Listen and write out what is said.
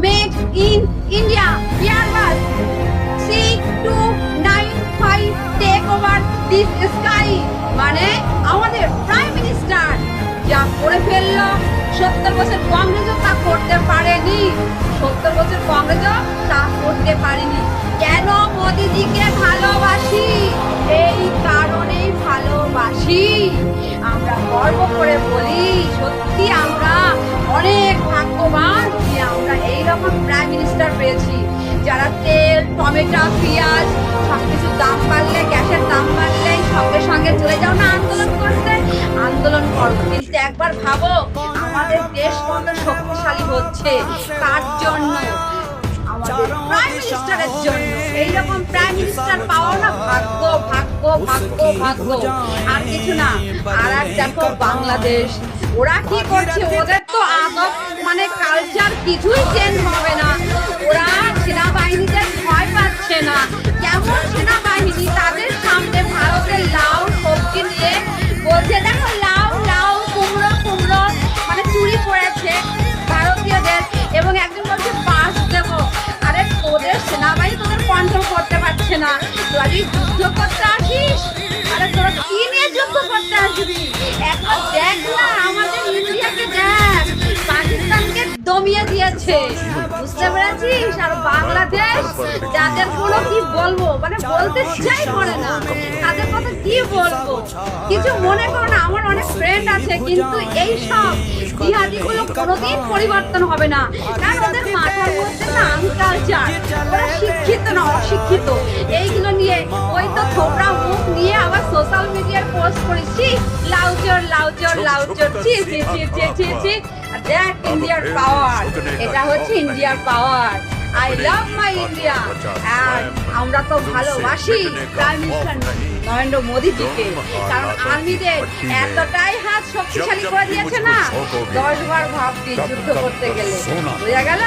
Made in India Airbus C295 take over this sky. মানে আমাদের prime minister যা করে ফেললো 70 বছর কংগ্রেসও তা করতে পারেনি। 70 বছর কংগ্রেসও তা করতে পারেনি। কেন মোদিজিকে ভালোবাসি? এই কারণেই ভালোবাসি। আমরা গর্ব করে বলি সত্যি আমরা অনেক ভাগ্যবান যে আমরা এইরকম প্রাইম মিনিস্টার পেয়েছি, যারা তেল, টমেটো, পেঁয়াজ সবকিছু দাম বাড়লে, গ্যাসের দাম বাড়লে সঙ্গে সঙ্গে চলে যাও না আন্দোলন করতে। আন্দোলন করো, কিন্তু একবার ভাবো আমাদের দেশ কত শক্তিশালী হচ্ছে কার জন্য? আমাদের প্রাইম মিনিস্টারের জন্য। এইরকম প্রাইম মিনিস্টার পাওয়া না ভাগ্য ভাগ্য ভাগ্য ভাগ্য, আর কিছু না। আর এক দেখো বাংলাদেশ, ওরা কি করছে? ওদের তো আদব মানে কালচার কিছুই চেঞ্জ হবে না। ওরা সেনাবাহিনীতে ভয় পাচ্ছে না। কেমন সেনাবাহিনী? তাদের সামনে ভারতের লাউ সবজি নিয়ে বলছে দেখো লাউ লাউ, কুমড়ো কুমড়ো, মানে চুরি করেছে ভারতীয়দের। এবং একজন বলছে বাস দেবো। আরে তোদের সেনাবাহিনী তোদের কন্ট্রোল করতে পারছে না, তোরা যদি যুদ্ধ করতে আসিস, আরে তোরা কি নিয়ে যুদ্ধ করতে আসবি? একবার দেখ না আমাদের ইন্ডিয়াকে, দেখ পাকিস্তানকে দমিয়ে দিয়েছে, বুঝতে পেরেছিস? আর বাংলাদেশ যাদের কোনো কি বলবো, মানে বলতে চাই করে না, তাদের কথা কি বলবো? কিছু মনে করো না, আমার অনেক ফ্রেন্ড আছে, কিন্তু এই সব জিহাদিগুলো কোনোদিন পরিবর্তন হবে না। কারণ ওদের মাথার মধ্যে না কালচার, ওরা শিক্ষিত না, অশিক্ষিত। এইগুলো নিয়ে ওই তো থোবড়া মুখ নিয়ে আবার সোশ্যাল মিডিয়ায় পোস্ট করেছি লাউচর লাউচর লাউচর, ছি ছি ছি ছি ছি ছি। দেখ ইন্ডিয়ার পাওয়ার, এটা হচ্ছে ইন্ডিয়ার পাওয়ার। I love my India. আর আমরা তো ভালোবাসি প্রাইম মিনিস্টার নরেন্দ্র মোদিজিকে, কারণ আর্মিদের এতটাই হাত শক্তিশালী করে দিয়েছে না, 10 বার ভাবছি যুদ্ধ করতে গেলে। বোঝা গেল?